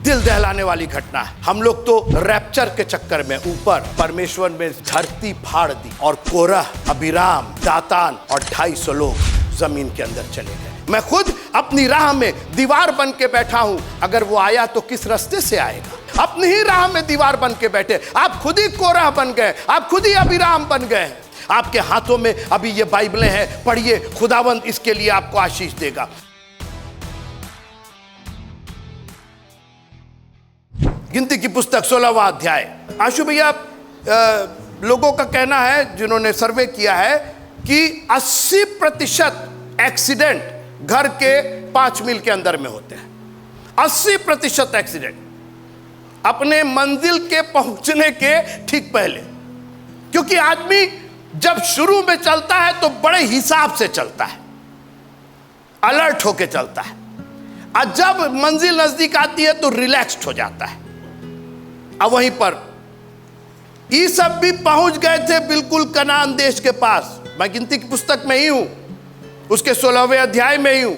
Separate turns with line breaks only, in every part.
दिल दहलाने वाली घटना है। हम लोग तो रैप्चर के चक्कर में ऊपर परमेश्वर में धरती फाड़ दी और कोरह, अबीराम, दातान और 250 लोग जमीन के अंदर चले गए। मैं खुद अपनी राह में दीवार बन के बैठा हूं, अगर वो आया तो किस रास्ते से आएगा। अपनी ही राह में दीवार बन के बैठे, आप खुद ही कोरह बन गए, आप खुद ही अबीराम बन गए। आपके हाथों में अभी ये बाइबलें हैं, पढ़िए, खुदावंद इसके लिए आपको आशीष देगा। गिनती की पुस्तक 16वां अध्याय। आशु भैया, लोगों का कहना है जिन्होंने सर्वे किया है कि 80% एक्सीडेंट घर के 5 मील के अंदर में होते हैं। 80% एक्सीडेंट अपने मंजिल के पहुंचने के ठीक पहले, क्योंकि आदमी जब शुरू में चलता है तो बड़े हिसाब से चलता है, अलर्ट होके चलता है, और जब मंजिल नजदीक आती है तो रिलैक्स्ड हो जाता है। अब वहीं पर ये सब भी पहुंच गए थे बिल्कुल कनान देश के पास। मैं गिनती की पुस्तक में ही हूं, उसके 16वें अध्याय में ही हूं,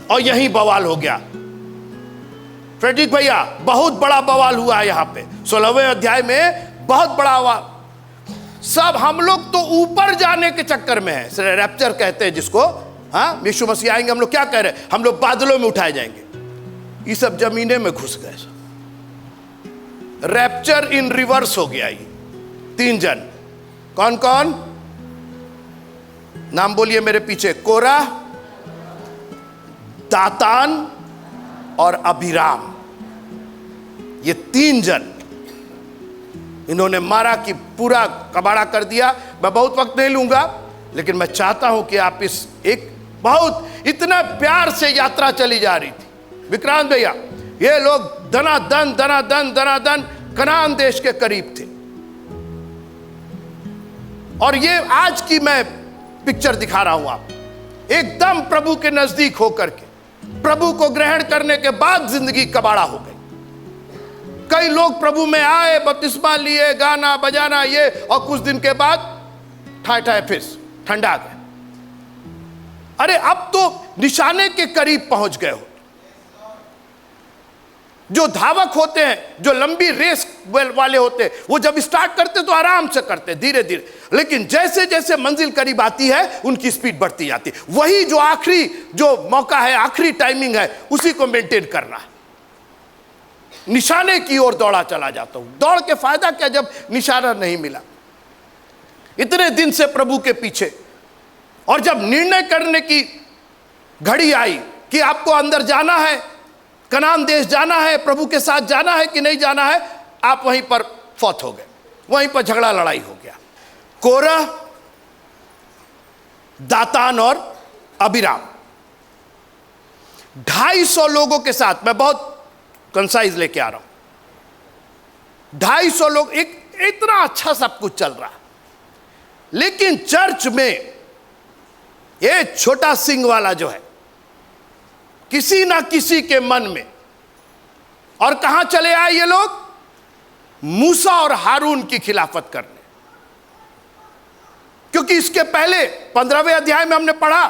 और यहीं बवाल हो गया। फ्रेडरिक भैया, बहुत बड़ा बवाल हुआ है यहां पे 16वें अध्याय में, बहुत बड़ा बवाल। सब हम लोग तो ऊपर जाने के चक्कर में है, रैप्चर कहते हैं जिसको। हाँ, यीशु मसीह आएंगे, हम लोग क्या कह रहे हैं, हम लोग बादलों में उठाए जाएंगे। ये सब जमीने में घुस गए। रैप्चर इन रिवर्स हो गया। ये 3 जन, कौन कौन, नाम बोलिए मेरे पीछे, कोरह, दातान और अबीराम। ये 3 जन इन्होंने मारा कि पूरा कबाड़ा कर दिया। मैं बहुत वक्त नहीं लूंगा, लेकिन मैं चाहता हूं कि आप इस एक बहुत इतना प्यार से यात्रा चली जा रही थी। विक्रांत भैया, ये लोग दनादन कनान देश के करीब थे, और ये आज की मैं पिक्चर दिखा रहा हूं आप, एकदम प्रभु के नजदीक होकर के, प्रभु को ग्रहण करने के बाद जिंदगी कबाड़ा हो गई। कई लोग प्रभु में आए, बपतिस्मा लिए, गाना बजाना ये, और कुछ दिन के बाद ठाए फिस ठंडा गए। अरे अब तो निशाने के करीब पहुंच गए हो। जो धावक होते हैं, जो लंबी रेस वाले होते हैं, वो जब स्टार्ट करते तो आराम से करते, धीरे धीरे, लेकिन जैसे जैसे मंजिल करीब आती है उनकी स्पीड बढ़ती जाती है। वही जो आखिरी जो मौका है, आखिरी टाइमिंग है, उसी को मेंटेन करना है। निशाने की ओर दौड़ा चला जाता हूं। दौड़ के फायदा क्या जब निशाना नहीं मिला। इतने दिन से प्रभु के पीछे, और जब निर्णय करने की घड़ी आई कि आपको अंदर जाना है, कनान देश जाना है, प्रभु के साथ जाना है कि नहीं जाना है, आप वहीं पर फौत हो गए, वहीं पर झगड़ा लड़ाई हो गया। कोरह, दातान और अबीराम 250 लोगों के साथ, मैं बहुत कंसाइज लेके आ रहा हूं, 250 लोग, एक इतना अच्छा सब कुछ चल रहा, लेकिन चर्च में ये छोटा सिंह वाला जो है, किसी ना किसी के मन में, और कहां चले आए ये लोग, मूसा और हारून की खिलाफत करने। क्योंकि इसके पहले 15वें अध्याय में हमने पढ़ा,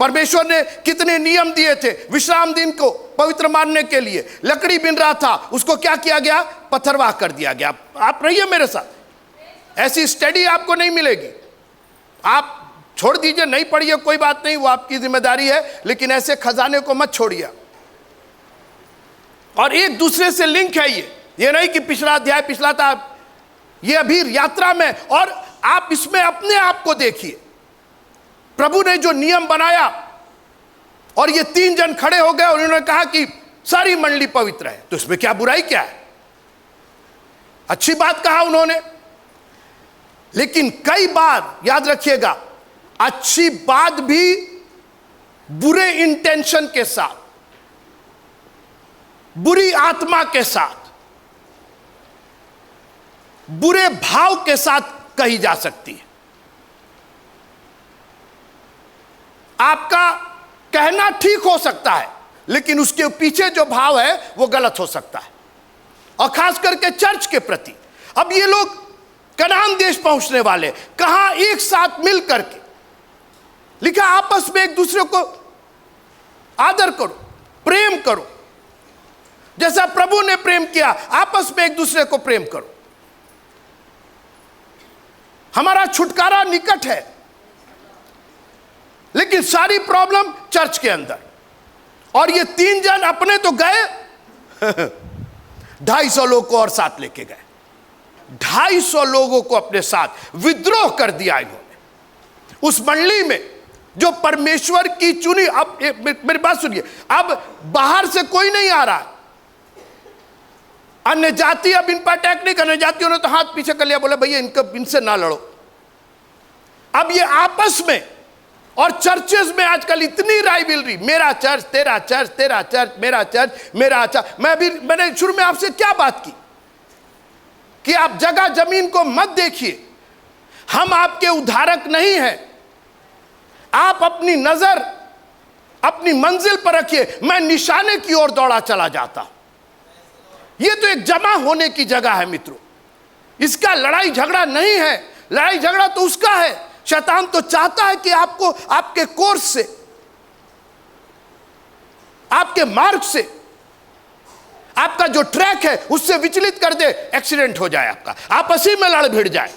परमेश्वर ने कितने नियम दिए थे विश्राम दिन को पवित्र मानने के लिए। लकड़ी बिन रहा था, उसको क्या किया गया, पत्थरवाह कर दिया गया। आप रहिए मेरे साथ, ऐसी स्टडी आपको नहीं मिलेगी। आप छोड़ दीजिए, नहीं पढ़िए, कोई बात नहीं, वो आपकी जिम्मेदारी है, लेकिन ऐसे खजाने को मत छोड़िए। और एक दूसरे से लिंक है ये नहीं कि पिछला अध्याय पिछला था, ये अभी यात्रा में। और आप इसमें अपने आप को देखिए, प्रभु ने जो नियम बनाया, और ये 3 जन खड़े हो गए और उन्होंने कहा कि सारी मंडली पवित्र है, तो इसमें क्या बुराई, क्या है, अच्छी बात कहा उन्होंने। लेकिन कई बार याद रखिएगा, अच्छी बात भी बुरे इंटेंशन के साथ, बुरी आत्मा के साथ, बुरे भाव के साथ कही जा सकती है। आपका कहना ठीक हो सकता है, लेकिन उसके पीछे जो भाव है वो गलत हो सकता है, और खास करके चर्च के प्रति। अब ये लोग कनान देश पहुंचने वाले, कहां एक साथ मिल करके, लिखा आपस में एक दूसरे को आदर करो, प्रेम करो। जैसा प्रभु ने प्रेम किया, आपस में एक दूसरे को प्रेम करो। हमारा छुटकारा निकट है, लेकिन सारी प्रॉब्लम चर्च के अंदर। और ये 3 जन अपने तो गए 250 लोग को और साथ लेके गए। 250 लोगों को अपने साथ विद्रोह कर दिया इन्होंने उस मंडली में जो परमेश्वर की चुनी। अब मेरी बात सुनिए, अब बाहर से कोई नहीं आ रहा। अन्य जाति अब इन पर अटैक नहीं करने, जातियों ने तो हाथ पीछे कर लिया, बोले भैया इनसे ना लड़ो। अब ये आपस में और चर्चेस में आजकल इतनी राइवलरी, मेरा चर्च तेरा चर्च, तेरा चर्च मेरा चर्च, मेरा चर्च। मैंने शुरू में आपसे क्या बात की कि आप जगह जमीन को मत देखिए, हम आपके उद्धारक नहीं हैं। आप अपनी नजर अपनी मंजिल पर रखिए। मैं निशाने की ओर दौड़ा चला जाता। यह तो एक जमा होने की जगह है मित्रों, इसका लड़ाई झगड़ा नहीं है। लड़ाई झगड़ा तो उसका है, शैतान तो चाहता है कि आपको आपके कोर्स से, आपके मार्ग से, आपका जो ट्रैक है उससे विचलित कर दे, एक्सीडेंट हो जाए आपका, आप आपसी में लड़ भिड़ जाए।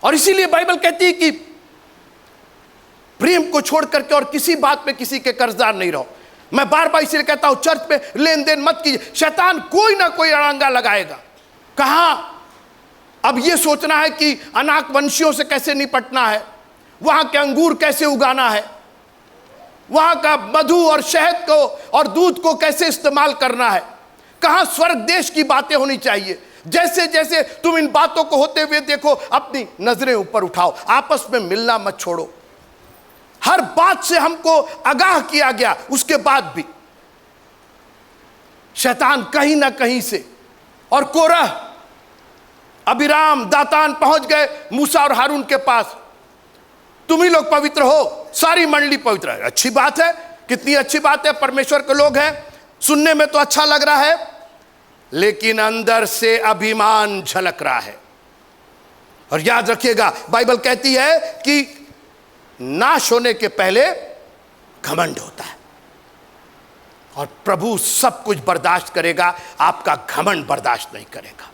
और इसीलिए बाइबल कहती है कि प्रेम को छोड़ करके और किसी बात पे किसी के कर्जदार नहीं रहो। मैं बार बार इसीलिए कहता हूं चर्च में लेन देन मत कीजिए, शैतान कोई ना कोई अड़ंगा लगाएगा। कहां अब यह सोचना है कि अनाक वंशियों से कैसे निपटना है, वहां के अंगूर कैसे उगाना है, वहां का मधु और शहद को और दूध को कैसे इस्तेमाल करना है। कहां स्वर्ग देश की बातें होनी चाहिए। जैसे जैसे तुम इन बातों को होते हुए देखो, अपनी नजरें ऊपर उठाओ, आपस में मिलना मत छोड़ो। हर बात से हमको आगाह किया गया, उसके बाद भी शैतान कहीं ना कहीं से। और कोरह, अबीराम, दातान पहुंच गए मूसा और हारून के पास। तुम ही लोग पवित्र हो, सारी मंडली पवित्र है। अच्छी बात है, कितनी अच्छी बात है, परमेश्वर के लोग हैं, सुनने में तो अच्छा लग रहा है, लेकिन अंदर से अभिमान झलक रहा है। और याद रखिएगा बाइबल कहती है कि नाश होने के पहले घमंड होता है, और प्रभु सब कुछ बर्दाश्त करेगा, आपका घमंड बर्दाश्त नहीं करेगा।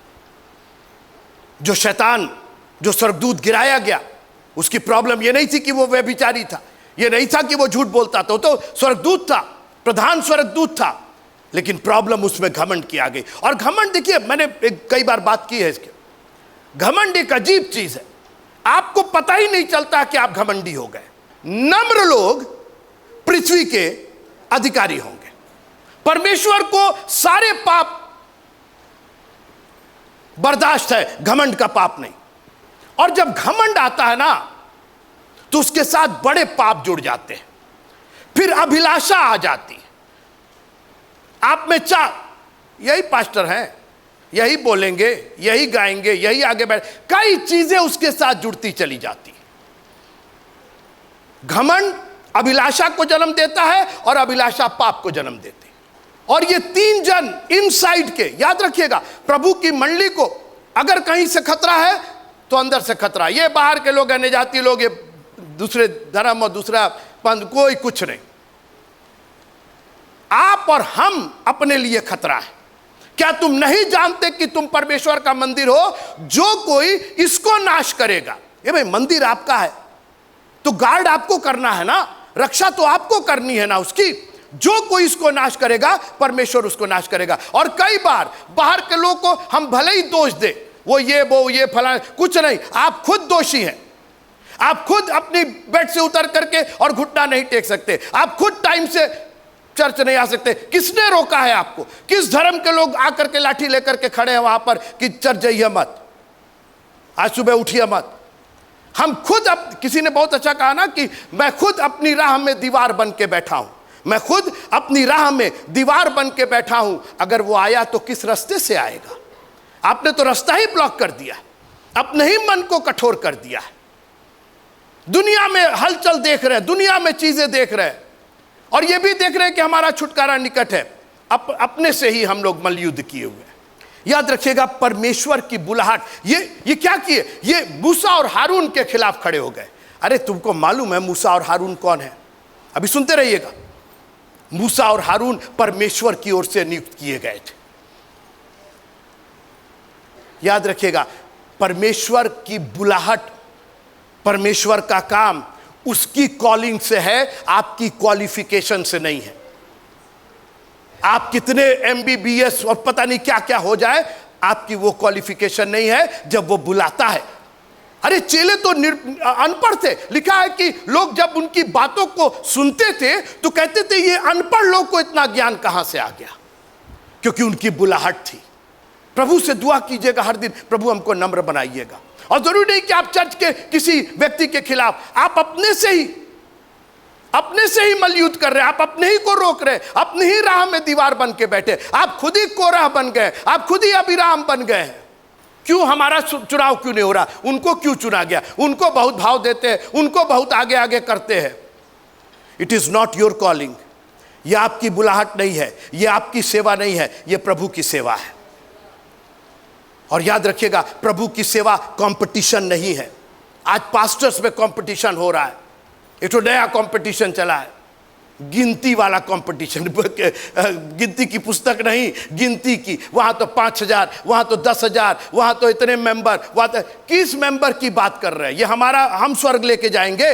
जो शैतान, जो स्वर्गदूत गिराया गया, उसकी प्रॉब्लम यह नहीं थी कि वो व्यभिचारी था, यह नहीं था कि वो झूठ बोलता था, वो तो स्वर्गदूत था, प्रधान स्वर्गदूत था, लेकिन प्रॉब्लम उसमें घमंड की आ गई। और घमंड देखिए, मैंने कई बार बात की है इसके, घमंड एक अजीब चीज है, आपको पता ही नहीं चलता कि आप घमंडी हो गए। नम्र लोग पृथ्वी के अधिकारी होंगे। परमेश्वर को सारे पाप बर्दाश्त है, घमंड का पाप नहीं। और जब घमंड आता है ना, तो उसके साथ बड़े पाप जुड़ जाते हैं, फिर अभिलाषा आ जाती है। आप में यही पास्टर हैं, यही बोलेंगे, यही गाएंगे, यही आगे बढ़, कई चीजें उसके साथ जुड़ती चली जाती। घमंड अभिलाषा को जन्म देता है और अभिलाषा पाप को जन्म देती है। और ये 3 जन इनसाइड के, याद रखिएगा, प्रभु की मंडली को अगर कहीं से खतरा है तो अंदर से खतरा। ये बाहर के लोग, अन्य जाति लोग, ये दूसरे धर्म और दूसरा पंथ, कोई कुछ नहीं। आप और हम अपने लिए खतरा है। क्या तुम नहीं जानते कि तुम परमेश्वर का मंदिर हो? जो कोई इसको नाश करेगा, ये भाई मंदिर आपका है तो गार्ड आपको करना है ना, रक्षा तो आपको करनी है ना उसकी। जो कोई इसको नाश करेगा, परमेश्वर उसको नाश करेगा। और कई बार बाहर के लोग को हम भले ही दोष दे, वो ये फला, कुछ नहीं, आप खुद दोषी हैं। आप खुद अपनी बेड से उतर करके और घुटना नहीं टेक सकते, आप खुद टाइम से चर्च नहीं आ सकते। किसने रोका है आपको? किस धर्म के लोग आकर के लाठी लेकर के खड़े हैं वहां पर कि चर्च जाइए मत, आज सुबह उठिए मत। हम खुद, किसी ने बहुत अच्छा कहा ना कि मैं खुद अपनी राह में दीवार बन के बैठा हूं, मैं खुद अपनी राह में दीवार बन के बैठा हूं। अगर वो आया तो किस रास्ते से आएगा? आपने तो रास्ता ही ब्लॉक कर दिया, अपने ही मन को कठोर कर दिया है। दुनिया में हलचल देख रहे हैं, दुनिया में चीजें देख रहे हैं, और ये भी देख रहे हैं कि हमारा छुटकारा निकट है। अपने से ही हम लोग मल्लयुद्ध किए हुए हैं। याद रखिएगा, परमेश्वर की बुलाहट, ये क्या किए? ये मूसा और हारून के खिलाफ खड़े हो गए। अरे तुमको मालूम है मूसा और हारून कौन है? अभी सुनते रहिएगा। मूसा और हारून परमेश्वर की ओर से नियुक्त किए गए थे। याद रखिएगा, परमेश्वर की बुलाहट, परमेश्वर का काम उसकी कॉलिंग से है, आपकी क्वालिफिकेशन से नहीं है। आप कितने MBBS और पता नहीं क्या क्या हो जाए, आपकी वो क्वालिफिकेशन नहीं है जब वो बुलाता है। अरे चेले तो अनपढ़ थे, लिखा है कि लोग जब उनकी बातों को सुनते थे तो कहते थे ये अनपढ़ लोग को इतना ज्ञान कहां से आ गया, क्योंकि उनकी बुलाहट थी। प्रभु से दुआ कीजिएगा हर दिन, प्रभु हमको नम्र बनाइएगा। और जरूरी नहीं कि आप चर्च के किसी व्यक्ति के खिलाफ, आप अपने से ही मलयुद्ध कर रहे हैं, आप अपने ही को रोक रहे हैं, अपनी ही राह में दीवार बन के बैठे, आप खुद ही कोरह बन गए, आप खुद ही अभिराम बन गए हैं। क्यों हमारा चुनाव क्यों नहीं हो रहा? उनको क्यों चुना गया? उनको बहुत भाव देते हैं, उनको बहुत आगे आगे करते हैं। It is not your calling. यह आपकी बुलाहट नहीं है, यह आपकी सेवा नहीं है, यह प्रभु की सेवा है। और याद रखिएगा, प्रभु की सेवा कंपटीशन नहीं है। आज पास्टर्स में कंपटीशन हो रहा है, एक तो नया कंपटीशन चला है, गिनती वाला कंपटीशन। गिनती की पुस्तक नहीं, गिनती की। वहां तो 5,000, वहां तो 10,000, वहां तो इतने मेंबर, वहां तो किस मेंबर की बात कर रहे हैं? ये हम स्वर्ग लेके जाएंगे?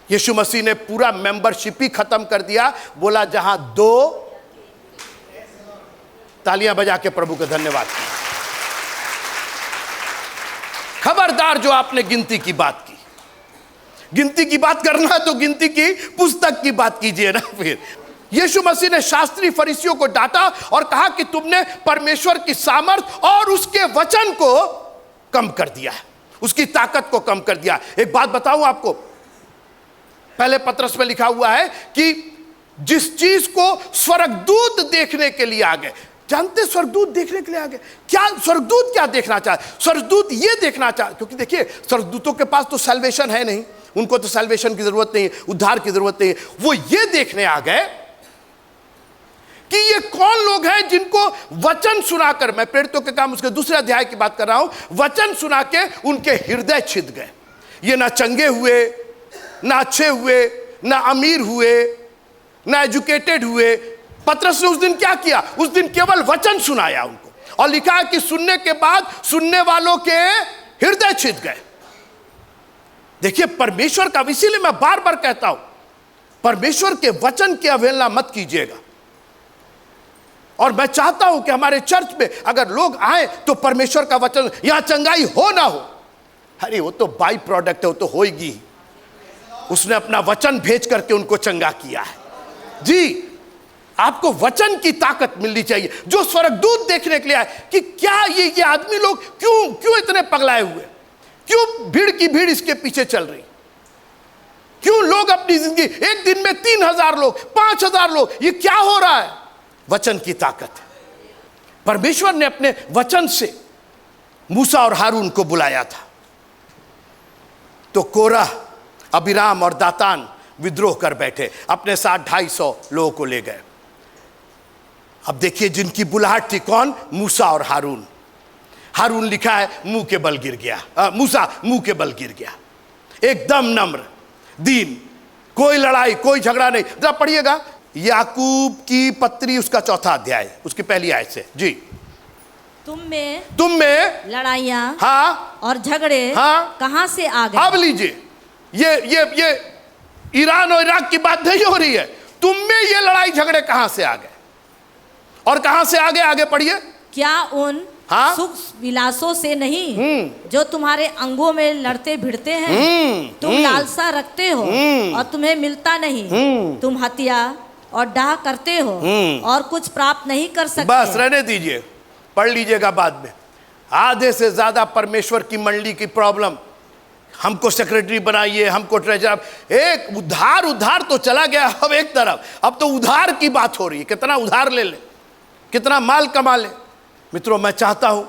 यीशु मसीह ने पूरा मेंबरशिप ही खत्म कर दिया, बोला जहां 2, तालियां बजा के प्रभु का धन्यवाद। खबरदार जो आपने गिनती की बात की। गिनती की बात करना है तो गिनती की पुस्तक की बात कीजिए ना। फिर यीशु मसीह ने शास्त्री फरीसियों को डांटा और कहा कि तुमने परमेश्वर की सामर्थ और उसके वचन को कम कर दिया है, उसकी ताकत को कम कर दिया। एक बात बताऊं आपको, पहले पत्रस में लिखा हुआ है कि जिस चीज को स्वर्गदूत देखने के लिए आ गए। जानते स्वर्गदूत देखने के लिए आ गए? क्या स्वर्गदूत क्या देखना चाहते? स्वर्गदूत ये देखना चाहते, क्योंकि देखिए स्वर्गदूतों के पास तो सैल्वेशन है नहीं, उनको तो सैल्वेशन की जरूरत नहीं है, उद्धार की जरूरत नहीं है। वो ये देखने आ गए कि ये कौन लोग हैं जिनको वचन सुनाकर, मैं प्रेरितों के काम उसके दूसरे अध्याय की बात कर रहा हूं, वचन सुना के उनके हृदय छिद गए। ये ना चंगे हुए, ना अच्छे हुए, ना अमीर हुए, ना एजुकेटेड हुए। पतरस ने उस दिन क्या किया? उस दिन केवल वचन सुनाया उनको, और लिखा है कि सुनने के बाद सुनने वालों के हृदय छिद गए। देखिए परमेश्वर का, इसीलिए मैं बार बार कहता हूं, परमेश्वर के वचन की अवहेलना मत कीजिएगा। और मैं चाहता हूं कि हमारे चर्च में अगर लोग आए तो परमेश्वर का वचन, यहां चंगाई हो ना हो, अरे वो तो बाई प्रोडक्ट है, वो तो होगी। उसने अपना वचन भेज करके उनको चंगा किया है। जी, आपको वचन की ताकत मिलनी चाहिए। जो स्वर्गदूत देखने के लिए आए कि क्या ये आदमी लोग क्यों इतने पगलाए हुए, क्यों भीड़ की भीड़ इसके पीछे चल रही, क्यों लोग अपनी जिंदगी, एक दिन में 3,000 लोग, 5,000 लोग, ये क्या हो रहा है? वचन की ताकत है। परमेश्वर ने अपने वचन से मूसा और हारून को बुलाया था, तो कोरह, अबिराम और दातान विद्रोह कर बैठे, अपने साथ 250 लोगों को ले गए। अब देखिए जिनकी बुलाहट थी, कौन? मूसा और हारून। हारून लिखा है मुंह के बल गिर गया, मूसा मुंह के बल गिर गया, एकदम नम्र, दीन, कोई लड़ाई, कोई झगड़ा नहीं। जरा पढ़िएगा याकूब की पत्री, उसका 4था अध्याय, उसकी पहली आयत से। जी,
तुम में लड़ाइयां,
हाँ,
और झगड़े,
हाँ,
कहां से आ गए?
अब लीजिए, ये ईरान और इराक की बात नहीं हो रही है। तुम में ये लड़ाई झगड़े कहां से आ गए, और कहां से आगे? आगे पढ़िए।
क्या उन, हाँ, सुख विलासों से नहीं जो तुम्हारे अंगों में लड़ते भिड़ते हैं? तुम लालसा रखते हो और तुम्हें मिलता नहीं, तुम हत्या और डाह करते हो और कुछ प्राप्त नहीं कर सकते।
बस रहने दीजिए, पढ़ लीजिएगा बाद में। आधे से ज्यादा परमेश्वर की मंडली की प्रॉब्लम, हमको सेक्रेटरी बनाइए, हमको ट्रेजरर। एक उधार तो चला गया, अब एक तरफ अब तो उधार की बात हो रही है, कितना उधार ले ले, कितना माल कमा ले। मित्रों, मैं चाहता हूं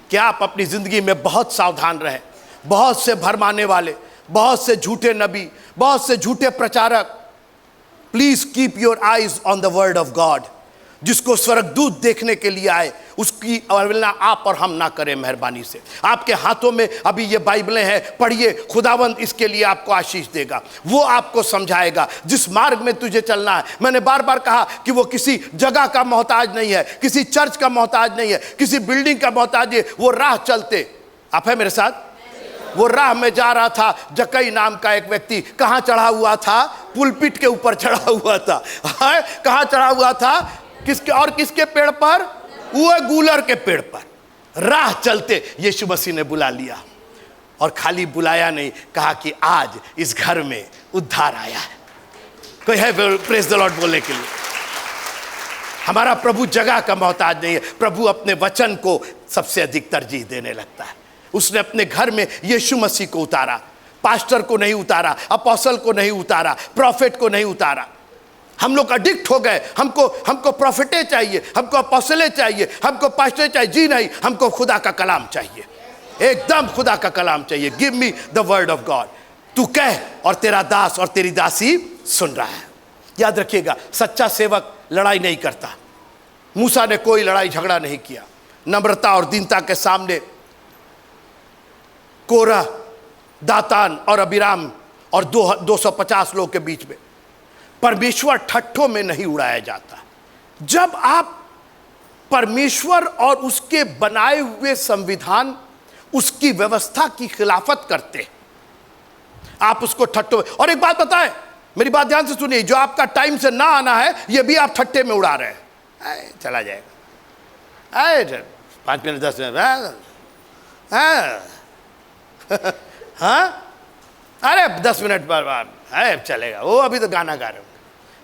कि आप अपनी जिंदगी में बहुत सावधान रहें। बहुत से भरमाने वाले, बहुत से झूठे नबी, बहुत से झूठे प्रचारक। Please keep your eyes on the word of God. जिसको स्वर्गदूत देखने के लिए आए, उसकी अवहेलना आप और हम ना करें मेहरबानी से। आपके हाथों में अभी ये बाइबलें हैं, पढ़िए, खुदावंद इसके लिए आपको आशीष देगा। वो आपको समझाएगा जिस मार्ग में तुझे चलना है। मैंने बार बार कहा कि वो किसी जगह का मोहताज नहीं है, किसी चर्च का मोहताज नहीं है, किसी बिल्डिंग का मोहताज है। वो राह चलते, आप है मेरे साथ? वो राह में जा रहा था, जक्कई नाम का एक व्यक्ति कहाँ चढ़ा हुआ था? पुलपिट के ऊपर चढ़ा हुआ था। कहाँ चढ़ा हुआ था? किसके पेड़ पर? वो गूलर के पेड़ पर। राह चलते यीशु मसीह ने बुला लिया, और खाली बुलाया नहीं, कहा कि आज इस घर में उद्धार आया है। कोई है प्रेज द लॉर्ड बोलने के लिए? हमारा प्रभु जगह का मोहताज नहीं है। प्रभु अपने वचन को सबसे अधिक तरजीह देने लगता है। उसने अपने घर में यीशु मसीह को उतारा, पास्टर को नहीं उतारा, अपोस्टल को नहीं उतारा, प्रॉफिट को नहीं उतारा। हम लोग एडिक्ट हो गए, हमको प्रॉफिटे चाहिए, हमको अपोस्टले चाहिए, हमको पास्टर चाहिए। जी नहीं, हमको खुदा का कलाम चाहिए, एकदम खुदा का कलाम चाहिए। Give me the word of God. तू कह और तेरा दास और तेरी दासी सुन रहा है। याद रखिएगा, सच्चा सेवक लड़ाई नहीं करता। मूसा ने कोई लड़ाई झगड़ा नहीं किया। नम्रता और दीनता के सामने कोरह, दातान और अबीराम और 250 लोग के बीच में परमेश्वर ठट्ठों में नहीं उड़ाया जाता। जब आप परमेश्वर और उसके बनाए हुए संविधान, उसकी व्यवस्था की खिलाफत करते, आप उसको ठट्ठों में। और एक बात बताएं, मेरी बात ध्यान से सुनिए, जो आपका टाइम से ना आना है, यह भी आप ठट्ठे में उड़ा रहे हैं। चला जाएगा, 5 मिनट 10 मिनट, हाँ, अरे 10 मिनट बाद अरे चलेगा, वो अभी तो गाना गा रहे हो,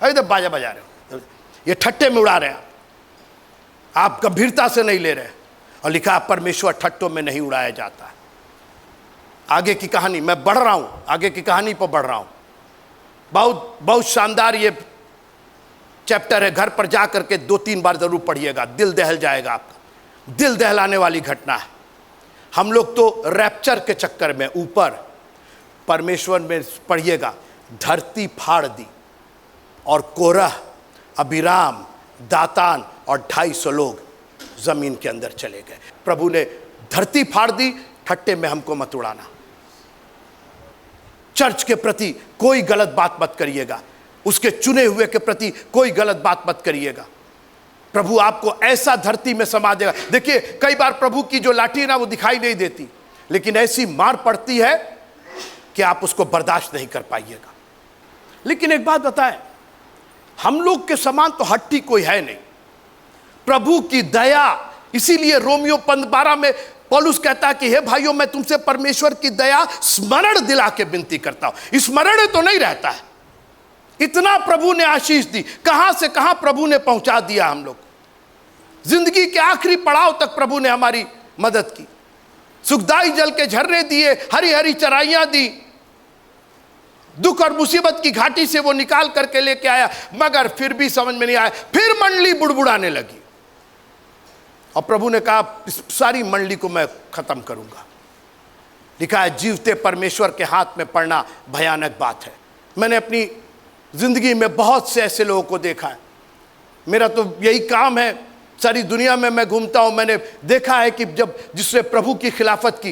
अभी तो बाजा बजा रहे हो। ये ठट्ठे में उड़ा रहे हैं आप गंभीरता से नहीं ले रहे। और लिखा परमेश्वर ठट्ठों में नहीं उड़ाया जाता। आगे की कहानी मैं बढ़ रहा हूं, आगे की कहानी पर बढ़ रहा हूं। बहुत बहुत शानदार ये चैप्टर है। घर पर जा करके 2-3 बार जरूर पढ़िएगा, दिल दहल जाएगा आपका। दिल दहलाने वाली घटना है। हम लोग तो रैप्चर के चक्कर में ऊपर, परमेश्वर में पढ़िएगा, धरती फाड़ दी और कोरह, अबीराम, दातान और 250 लोग जमीन के अंदर चले गए। प्रभु ने धरती फाड़ दी। ठट्टे में हमको मत उड़ाना। चर्च के प्रति कोई गलत बात मत करिएगा, उसके चुने हुए के प्रति कोई गलत बात मत करिएगा। प्रभु आपको ऐसा धरती में समा देगा। देखिए, कई बार प्रभु की जो लाठी है ना, वो दिखाई नहीं देती, लेकिन ऐसी मार पड़ती है कि आप उसको बर्दाश्त नहीं कर पाइएगा। लेकिन एक बात बताएं, हम लोग के समान तो हट्टी कोई है नहीं। प्रभु की दया, इसीलिए रोमियो 12 में पौलुस कहता है कि हे भाइयों, मैं तुमसे परमेश्वर की दया स्मरण दिला के विनती करता हूं। स्मरण तो नहीं रहता है। इतना प्रभु ने आशीष दी, कहां से कहां प्रभु ने पहुंचा दिया हम लोग। जिंदगी के आखिरी पड़ाव तक प्रभु ने हमारी मदद की। सुखदाई जल के झरने दिए, हरी हरी चराइयां दी, दुख और मुसीबत की घाटी से वो निकाल करके लेके आया। मगर फिर भी समझ में नहीं आया। फिर मंडली बुड़बुड़ाने लगी, और प्रभु ने कहा इस सारी मंडली को मैं खत्म करूंगा। लिखा है, जीवते परमेश्वर के हाथ में पड़ना भयानक बात है। मैंने अपनी जिंदगी में बहुत से ऐसे लोगों को देखा है। मेरा तो यही काम है, सारी दुनिया में मैं घूमता हूं। मैंने देखा है कि जब जिसने प्रभु की खिलाफत की,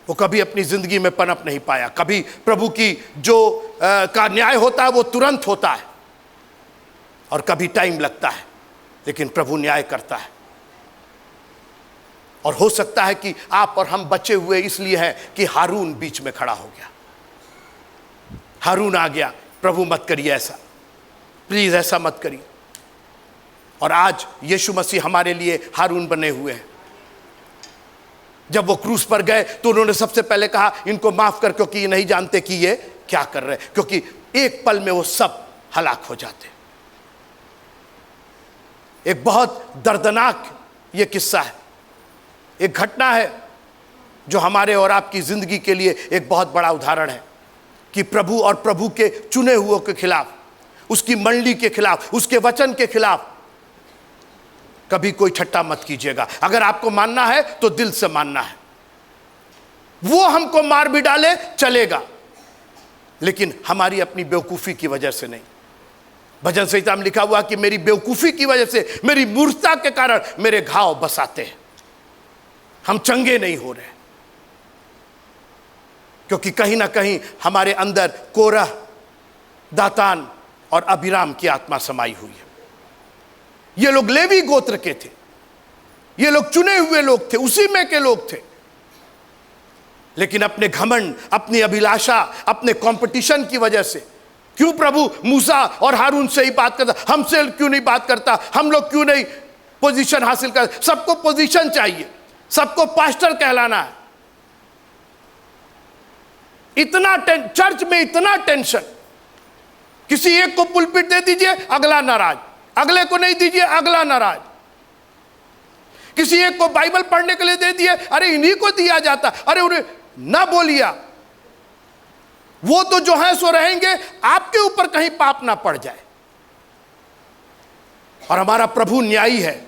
वो कभी अपनी जिंदगी में पनप नहीं पाया। कभी प्रभु की जो का न्याय होता है वो तुरंत होता है, और कभी टाइम लगता है, लेकिन प्रभु न्याय करता है। और हो सकता है कि आप और हम बचे हुए इसलिए हैं कि हारून बीच में खड़ा हो गया। हारून आ गया, प्रभु मत करिए ऐसा, प्लीज ऐसा मत करिए। और आज यीशु मसीह हमारे लिए हारून बने हुए हैं। जब वो क्रूस पर गए तो उन्होंने सबसे पहले कहा, इनको माफ कर, क्योंकि ये नहीं जानते कि ये क्या कर रहे हैं। क्योंकि एक पल में वो सब हलाक हो जाते। एक बहुत दर्दनाक ये किस्सा है, एक घटना है जो हमारे और आपकी जिंदगी के लिए एक बहुत बड़ा उदाहरण है कि प्रभु और प्रभु के चुने हुओं के खिलाफ, उसकी मंडली के खिलाफ, उसके वचन के खिलाफ कभी कोई ठट्टा मत कीजिएगा। अगर आपको मानना है तो दिल से मानना है। वो हमको मार भी डाले चलेगा, लेकिन हमारी अपनी बेवकूफ़ी की वजह से नहीं। भजन संहिता में लिखा हुआ कि मेरी बेवकूफी की वजह से, मेरी मूर्खता के कारण मेरे घाव बसाते हैं, हम चंगे नहीं हो रहे, क्योंकि कहीं ना कहीं हमारे अंदर कोरह, दातान और अबीराम की आत्मा समाई हुई है। ये लोग लेवी गोत्र के थे, ये लोग चुने हुए लोग थे, उसी में के लोग थे, लेकिन अपने घमंड, अपनी अभिलाषा, अपने कंपटीशन की वजह से, क्यों प्रभु मूसा और हारून से ही बात करता, हमसे क्यों नहीं बात करता, हम लोग क्यों नहीं पोजीशन हासिल कर, सबको पोजीशन चाहिए, सबको पास्टर कहलाना है, इतना चर्च में इतना टेंशन, किसी एक को पुलपिट दे दीजिए अगला नाराज, अगले को नहीं दीजिए अगला नाराज, किसी एक को बाइबल पढ़ने के लिए दे दिए, अरे इन्हीं को दिया जाता, अरे उन्हें ना बोलिया, वो तो जो है सो रहेंगे, आपके ऊपर कहीं पाप ना पड़ जाए। और हमारा प्रभु न्यायी है,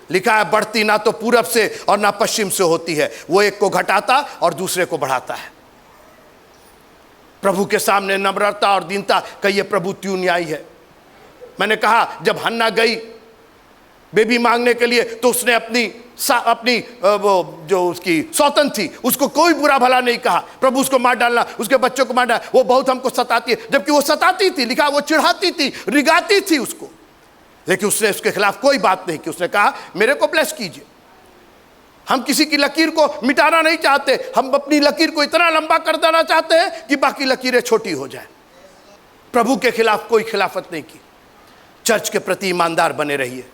लिखा है बढ़ती ना तो पूरब से और ना पश्चिम से होती है, वो एक को घटाता और दूसरे को बढ़ाता है। प्रभु के सामने नम्रता और दीनता कहिए, प्रभु त्यों न्यायी है। मैंने कहा जब हन्ना गई बेबी मांगने के लिए, तो उसने अपनी वो जो उसकी सौतन थी उसको कोई बुरा भला नहीं कहा, प्रभु उसको मार डालना, उसके बच्चों को मार डालना, वो बहुत हमको सताती है, जबकि वो सताती थी, लिखा वो चिढ़ाती थी, रिगाती थी उसको, लेकिन उसने उसके खिलाफ कोई बात नहीं की। उसने कहा मेरे को ब्लेस कीजिए, हम किसी की लकीर को मिटाना नहीं चाहते, हम अपनी लकीर को इतना लंबा कर देना चाहते हैं कि बाकी लकीरें छोटी हो जाए। प्रभु के खिलाफ कोई खिलाफत नहीं की। चर्च के प्रति ईमानदार बने रहिए,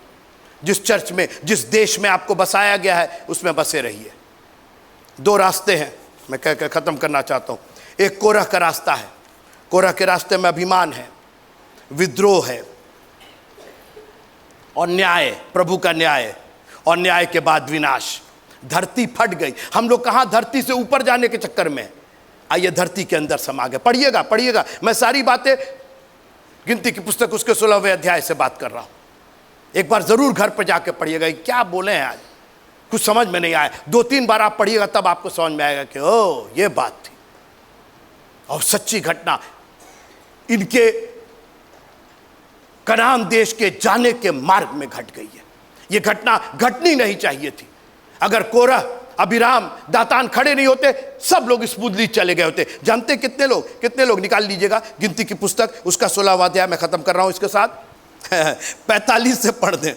जिस चर्च में, जिस देश में आपको बसाया गया है उसमें बसे रहिए। दो रास्ते हैं, मैं कह कर ख़त्म करना चाहता हूँ। एक कोरह का रास्ता है, कोरह के रास्ते में अभिमान है, विद्रोह है और न्याय, प्रभु का न्याय, और न्याय के बाद विनाश। धरती फट गई, हम लोग कहाँ धरती से ऊपर जाने के चक्कर में, आइए धरती के अंदर समा गए। पढ़िएगा, मैं सारी बातें गिनती की पुस्तक उसके 16वें अध्याय से बात कर रहा हूँ, एक बार जरूर घर पर जाके पढ़िएगा। क्या बोले हैं आज, कुछ समझ में नहीं आया, 2-3 बार आप पढ़िएगा तब आपको समझ में आएगा कि ओ ये बात थी। और सच्ची घटना इनके कनान देश के जाने के मार्ग में घट गई है। ये घटना घटनी नहीं चाहिए थी। अगर कोरह, अबीराम, दातान खड़े नहीं होते, सब लोग स्मूथली चले गए होते। जानते कितने लोग निकाल लीजिएगा गिनती की पुस्तक उसका 16वां अध्याय, मैं खत्म कर रहा हूं इसके साथ 45 से पढ़ दें।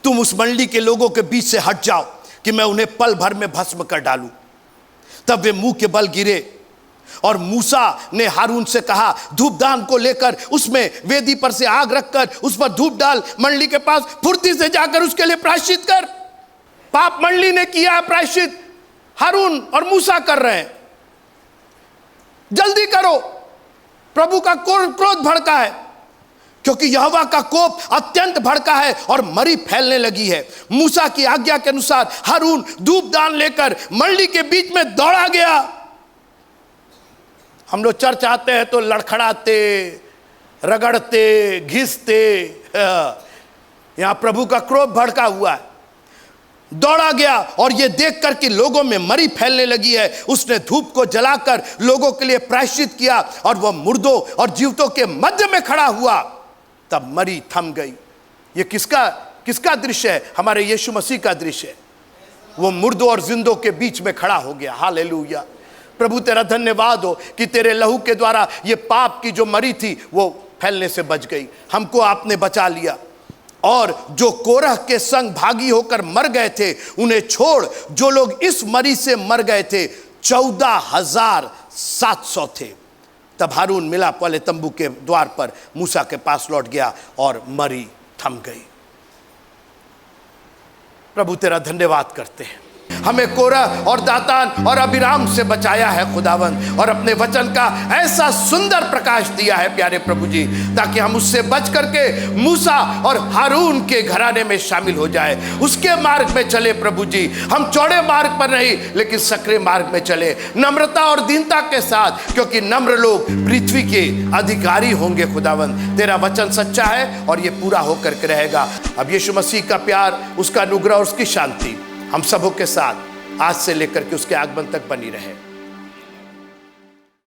तुम उस मंडली के लोगों के बीच से हट जाओ कि मैं उन्हें पल भर में भस्म कर डालूं। तब वे मुंह के बल गिरे और मूसा ने हारून से कहा, धूपदान को लेकर उसमें वेदी पर से आग रखकर उस पर धूप डाल, मंडली के पास फुर्ती से जाकर उसके लिए प्रायश्चित कर। पाप मंडली ने किया है प्रायश्चित, हारून और मूसा कर रहे हैं, जल्दी करो, प्रभु का क्रोध भड़का है, क्योंकि यहोवा का कोप अत्यंत भड़का है और मरी फैलने लगी है। मूसा की आज्ञा के अनुसार हारून धूपदान लेकर मंडली के बीच में दौड़ा गया। हम लोग चर्च आते हैं तो लड़खड़ाते, रगड़ते, घिसते, यहां प्रभु का क्रोध भड़का हुआ है। दौड़ा गया और यह देखकर कि लोगों में मरी फैलने लगी है, उसने धूप को जलाकर लोगों के लिए प्रायश्चित किया और वह मुर्दों और जीवतों के मध्य में खड़ा हुआ। तब मरी थम गई। ये किसका दृश्य है? हमारे यीशु मसीह का दृश्य है। वो मुर्दों और जिंदों के बीच में खड़ा हो गया। हालेलुया। प्रभु तेरा धन्यवाद हो कि तेरे लहू के द्वारा ये पाप की जो मरी थी वो फैलने से बच गई। हमको आपने बचा लिया। और जो कोरह के संग भागी होकर मर गए थे उन्हें छोड़ जो लोग इस मरी से मर गए थे 14,700 थे। तब हारून मिलाप वाले तंबू के द्वार पर मूसा के पास लौट गया और मरी थम गई। प्रभु तेरा धन्यवाद करते हैं, हमें कोरह और दातान और अबीराम से बचाया है खुदावंद, और अपने वचन का ऐसा सुंदर प्रकाश दिया है प्यारे प्रभु जी, ताकि हम उससे बच करके मूसा और हारून के घराने में शामिल हो जाए, उसके मार्ग में चले। प्रभु जी हम चौड़े मार्ग पर नहीं लेकिन सकरे मार्ग में चले, नम्रता और दीनता के साथ, क्योंकि नम्र लोग पृथ्वी के अधिकारी होंगे। खुदावंद तेरा वचन सच्चा है और ये पूरा होकर के रहेगा। अब यीशु मसीह का प्यार, उसका अनुग्रह और उसकी शांति हम सबों के साथ आज से लेकर के उसके आगमन तक बनी रहे।